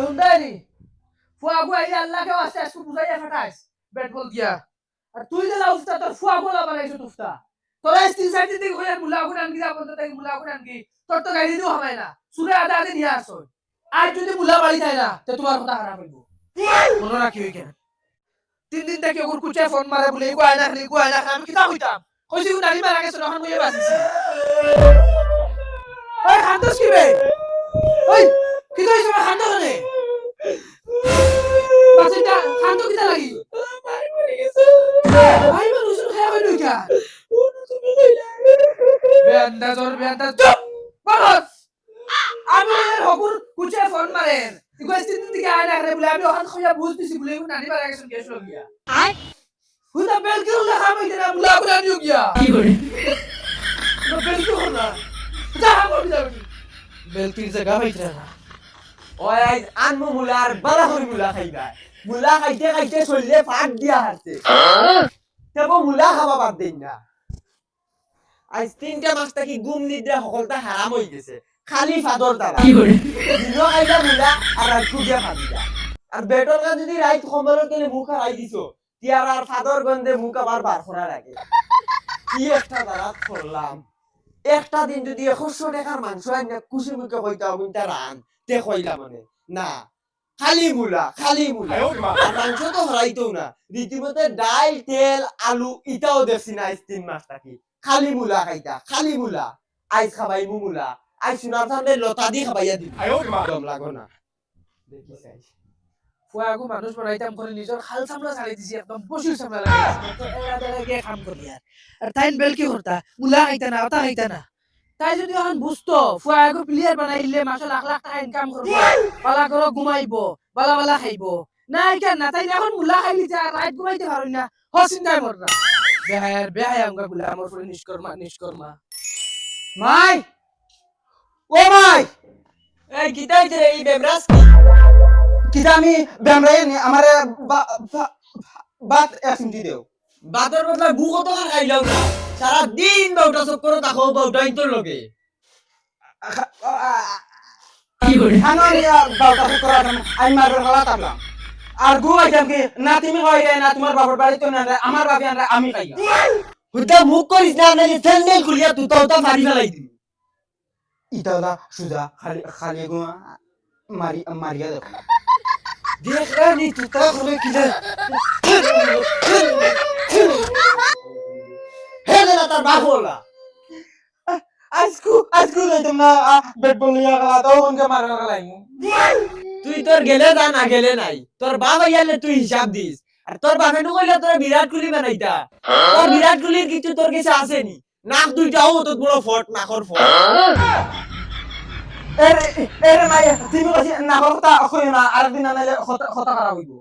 হুন্দাইনি ফুয়াগু আইলে আল্লাহকে আস্তে আস্তে বুঝাইয়া ফাটাইস ব্যাট বল দিয়া আর তুই যে উফতা তোর ফুয়াগু লা বানাইছ তুফতা তোরা স্টিল সাইড দিতে কইয়া মুলাগুন আনগি যাব তো তাই মুলাগুন আনগি তোর তো গাড়ি দিও হবে না সুরে আদা আদে নিয়ে আসো আর যদি মুলা বাড়ি যায় না তো তোমার কথা খারাপ হইব মনে রাখি ওই কেন 3 দিন থেকে ওর কুচে ফোন মারে বলে এগো আয়না আমি কিতা হইতাম কইছি ও নারী মারা গেছে তখন মুই বাসিছি ওই খান্দস কি বে ওই কি কইছ খান্দো নে বাসিটা খান্দো কিতা লাগি ভাই মরে গেছে ভাই মানুষ খায়া হইল কি তুমি কইলা বেন্দা চুপ বস আমি এর হকুর কুচে ফোন মারেন ইগো 3 দিন থেকে আয়না রে বলে আমি ওখান খয়া বুঝতেছি বলে ও নারী মারা গেছে গেছ গিয়া হুদা বেলকির লেখা মাইতে না মুলা গুলা নিও গিয়া কি করে না বেলকি হনা যা হামর যাবি বেলকির জায়গা মাইতে না ওই আইজ আনমু মুলার বালা করে মুলা খাইবা মুলা খাইতে খাইতে চললে ফাট দিয়া হারতে তেবো মুলা খাবা বাদ দেন না আইজ 3টা মাস থাকি ঘুম নিদ্রা সকলটা হারাম হই গেছে খালি ফাদর দ্বারা কি করে দিনো আইলা মুলা আর রাতু দিয়া ফাদিলা আর বেটর কা যদি রাইত খম্বরের কেনে মুখ হারাই দিছো তিয়ার আর ফাদর গন্ধে মুখ আবার বার করা লাগে কি একটা দ্বারা করলাম একটা দিন যদি 100 টাকার মাংস আইনা খুশি মুখে কইতাও মিনটা রান তে কইলা মানে না খালি মুলা আর মাংস তো হরাইতো না রীতিমতে ডাল তেল আলু ইটাও দেখছি না 3 মাস থাকি খালি মুলা খাইতা খালি মুলা আইস খাবাই মুলা আই সুনার সামনে লতা দি খাবাইয়া দি দম লাগো না দেখি চাই ফুয়াগু মানুষ বানাইতাম করে নিজের খাল সামলা ছাড়ি দিছি একদম পশুর সামলা লাগাইছি তো এরা দাঁড়াকে কাম করি আর তাইন বেলকি করতা মুলা খাইতা না ওটা খাইতা না তাই যদি এখন বুঝতো ফুয়াগু প্লেয়ার বানাইলে মাসে লাখ লাখ টাকা ইনকাম করবো বালা করে ঘুমাইবো বালা খাইবো না কেন না তাই এখন মুলা খাইলি যা রাত ঘুমাইতে পারো না হসিন্দাই মররা বেহায়ার আমগা গুলা আমার পরে নিষ্কর্মা মাই ও মাই এই কিতাইতে এই বেমরাস কিতা আমি বেমরাই নি আমারে বাত এসিমটি দেও বাতর বদলা বু কত কার খাইলাও না সারা দিন বাউটা চক্কর তাকো বাউটা ইতর লগে কি করে আনো নিয়া বাউটা করা আই মারবে হলা তাবলা আর গু আইতাম কি না তুমি কইরে না তোমার বাবার বাড়ি তো না আমার বাবা আমরা আমি খাইয়া হুদা মুখ করিস না না সেন্ডেল খুলিয়া তুই তো মারি ফেলাই দিবি ইতালা সুজা খালি গু মারিয়া দেব দেখরানি তুই তা করে কি রে হেলে না তার বাবলা আজকু যাইতাম না বেট বল নিয়া গলা তো উনকে মারা গলাইমু তুই তোর গেলে যা না গেলে নাই তোর বাবা ইয়ালে তুই হিসাব দিস আর তোর বাপে নু কইলা তোর বিরাট কোহলি বানাইতা তোর বিরাট কোহলির কিছু তোর কাছে আসেনি নাক দুইটাও তো বড় ফট নাকর ফট এরে মাই তুমি কইছি না কথা কই না আর দিন নাইলে কথা খারাপ হইবো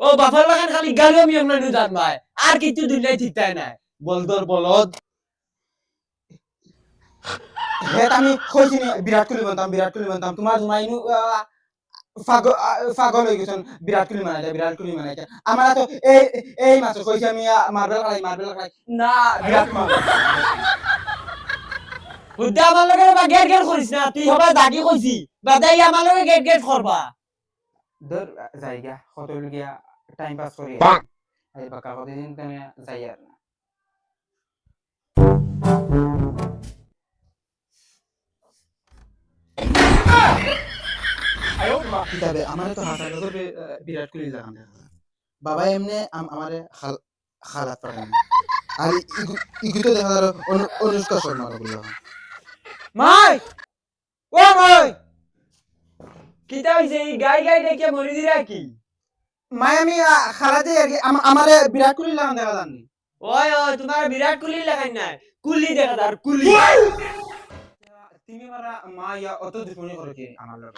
ও বাপের লাগান খালি গালিও মিয়ম না নু জান ভাই আর কিছু দুনিয়ায় ঠিক তাই নাই বলদর বলদ হে আমি কইছি বিরাট কোহলি বানতাম তোমার জুমাইনু পাগল হয়ে গেছেন বিরাট কোহলি মানাইতে আমার তো এই মাছ কইছি আমি মার্বেল খেলাই না বিরাট হুদা আমার লগে বা গেট করিস না তুই হবা দাগি কইছি বাদাই আমার লগে গেট করবা ধর জায়গা কত লগিয়া টাইম পাস করি এই বাকা কতদিন তুমি যাই আর না কিতাবে আমারে তো হাসা করে বিরাট কোহলি লাগান বাবা এমনি আমারে খালাত পাঠান আর ইগুতো দেখা যার অনুষ্কা শর্মা বললাম মাই ও মাই কিতা হইছে এই গাই দেখে মরি দিরা কি মাই আমি খালাতে আমারে বিরাট কোহলি লাগান দেখা জানি ওই তোমার বিরাট কোহলি লাগাই না কুলি দেখা দার কুলি তুমি মারা মা ইয়া অত দুশ্মনী করে কি আমার লগে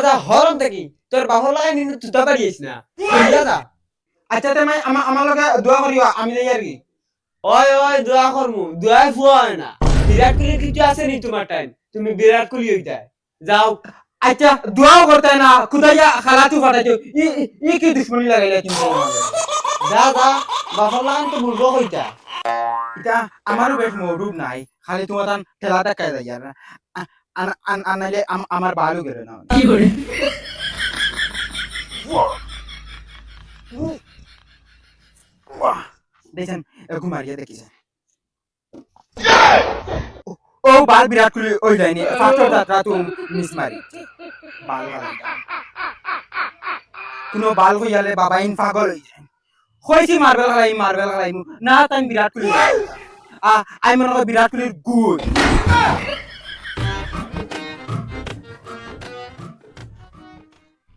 যা হরম থাকি তোর বাবার লাগাই নিন তুই তা পারিস না যা আচ্ছা তুমি আমার লগে দোয়া করিও আমি লই আর কি ওই দোয়া করমু দোয়াই ফুয়া হয় না বিরাট কোহলি কিছু আছে নি তোমার টাইম তুমি বিরাট কোহলি হইতা যাও আচ্ছা দোয়াও করতে না খুদাইয়া খালাতু ফাটাইছো ই কি দুশ্মনী লাগাইলা তুমি যা বাবার লাগান তো মুরগো হইতা এটা আমারও বেশ মৌরুব নাই খালি তোমার তান ঠেলাটা কাই যাই আর আনাইলে আমার ভালো গেল না কি করে এইছেন ঘুমারিয়া দেখিছেন ও বাল বিরাট কোহলি ওই লাইনে ফাস্টার যাত্রা তো মিস মারি বাল কোনো বাল কইয়ালে বাবা ইন পাগল হই যায় কইছি মার্বেল খেলাই না তাই বিরাট কোহলি আই মনে হয় বিরাট কোহলির গুড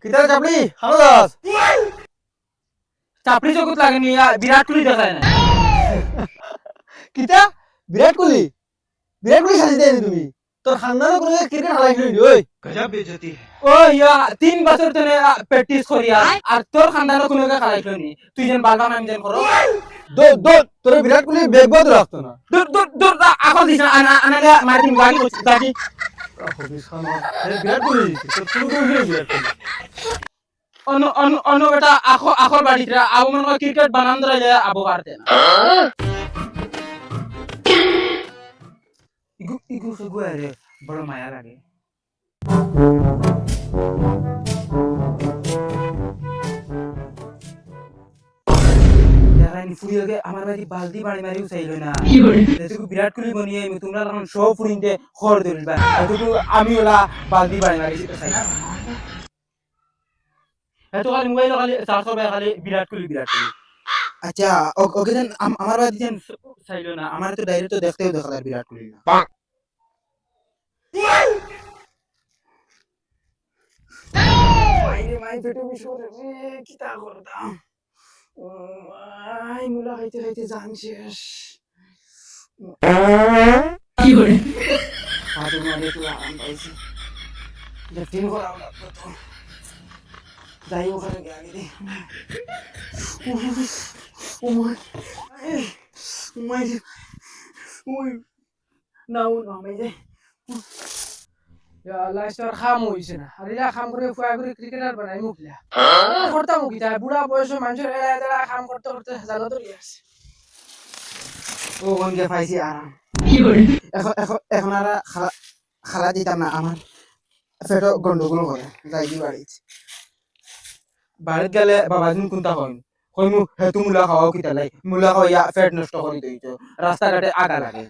কিতার চাপড়ি হ্যালো দাস চাপড়ি জগৎ লাগেনি বিরাট কোহলি দেখায় না কিতা বিরাট কোহলি সাজি দেয় তুমি তোর খানদানে কোনো ক্রিকেট খেলাইছিলি ওই গজব বেজতি ও ইয়া 3 বছর ধরে প্র্যাকটিস করি আর তোর খানদানে কোনো খেলাইছিল নি তুই যেন বালবা নাম যেন করো দৌড় তোর বিরাট কোহলি বেগবাদ রাখতো না দূর আকল দিছ আনালে মারতিম গাড়ি গাড়ি বিরাট কোহলি তোর কোনো বিরাট কোহলি অন্য বেটা আকল বাড়িটা আবু মনে হয় ক্রিকেট বানান ধরে যায় আবু পারতে না ইগু রে বড় মায়া লাগে ফুরিয়ে আমার বাড়ি বালতি বাড়ি মারি উঠাইল না এটুকু বিরাট কোহলি বনিয়ে তোমরা তখন সব ফুরিতে খড় ধরিবা এটুকু আমি ওলা বালতি বাড়ি মারি এত খালি মোবাইল খালি 400 টাকা খালি বিরাট কোহলি আচ্ছা ওকে দেন আমার বাড়ি দেন চাইলো না আমার তো ডাইরেক্ট তো দেখতেও দেখা বিরাট কোহলি না মাই পেটো বিশরে কিতা করতাম আই মুলা খাইতে জান শেষ কি করে আজও মানে তো আরাম পাইছি লেফটিং করা লাগবে তো যাই ওখানে আগে দে ও মাই নাও মাই দে লাস্টার খাম হইছে না আর এলা খাম করে ফুয়া করে ক্রিকেটার বানাই মুখলা করতাম কি তাই বুড়া বয়স মানুষের এলা কাম করতে করতে জানো তো আছে ও গঙ্গে পাইছি আরাম কি করে এখন আর খালা দিতাম না আমার পেটো গন্ডগোল করে যাই দি বাড়িত গেলে বাবাজিন কোনটা হয় কইমু হেতু মুলা খাওয়াও কিতা লাই মুলা খাওয়া পেট নষ্ট করে দিইছো রাস্তাঘাটে আগা লাগে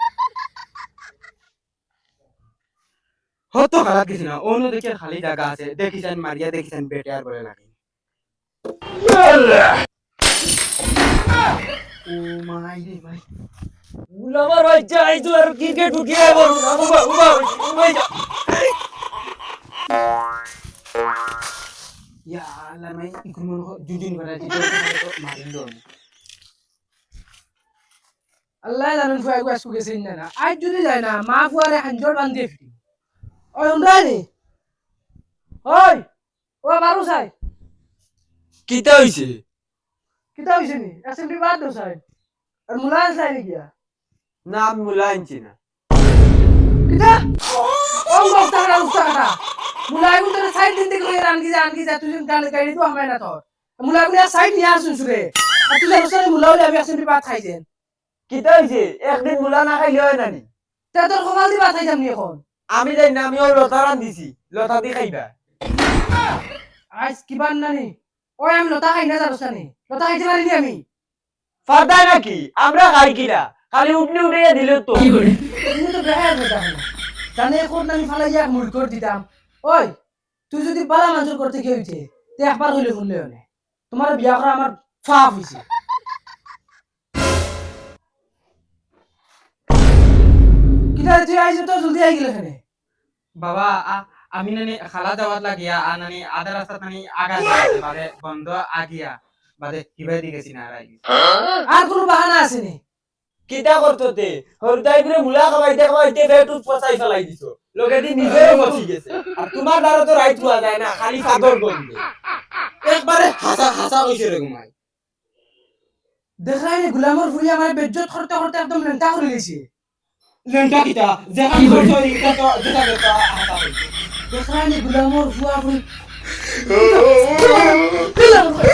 হতো খালা কিছু না অন্য দেখে খালি জায়গা আছে দেখিছেন মারিয়া দেখিছেন বেটে আর বলে লাগে ও মাই রে ভাই উলামার ভাই যাই তো আর ক্রিকেট উঠিয়ে বলু উবা ইয়া আল্লাহ মাই ইকুমন জুজুন করা দিতো মারিলো আল্লাহ জানেন ফুয়া গুয়া সুকে সেন না আজ যদি যায় না মা ফুয়ারে হাঞ্জর বান্ধে ফিরি ওই উন্ডানি ওই ও বারু সাই কিতা হইছে নি অ্যাসেম্বলি বাদ দো সাই আর মুলান সাই নি গিয়া না আমি মুলা আনছি না কিতা ও উস্তাটা মুলাই গুলো সাইড দিন থেকে আনকি যা তুই গাড়ি তো আমায় না তোর মুলাই গুলো সাইড নিয়ে আসুন সুরে আর তুই রসরে মুলাউলে আমি অ্যাসেম্বলি বাদ খাইছেন কিতা হইছে একদিন মুলা না খাইলে হয় নানি তা তোর কপাল দি বাদ খাইতাম নি এখন আমি যাই না আমি ওই লতা রান দিছি লতা দি খাইবা আজ কিবান নানি ওই আমি লতা খাই না জানোস নানি লতা খাইতে পারিনি আমি ফাদা নাকি আমরা খাই কিনা খালি উঠলে উঠে দিল তো তুমি তো বেহার কথা না জানে এখন আমি ফালাই এক মুড় করে দিতাম ওই তুই যদি বালা মানুষ করতে কি হইছে তে একবার হইলে শুনলে হনে তোমার বিয়া করা আমার ফাপ হইছে কিটা তুই আইছ তো জলদি আই গেল এখানে বাবা আমি নানি খালা যাওয়ার লাগিয়া নানি আধা রাস্তা নানি আগা যাইতে বাদে বন্ধ আগিয়া বাদে কিভাবে দিগেছি না আর কোনো বাহানা আছে নি কিতা করতে হরদাই করে মুলা খাওয়াইতে বেটুত পচাই ফেলাই দিছো লোকে দি নিজেও মচি গেছে আর তোমার দ্বারা তো রাইট হওয়া যায় না খালি ফাদর গন্ধে একবারে হাসা কইছে রে ঘুমাই দেখাই নি গুলামর ফুলি আমার বেজ্জত করতে করতে একদম লেন্টা করে লিছে লেন্টা কিটা যেখান করছো এটা তো যেটা করতে হাসা কইছে দেখাই নি গুলামর ফুয়া ফুলি গুলামর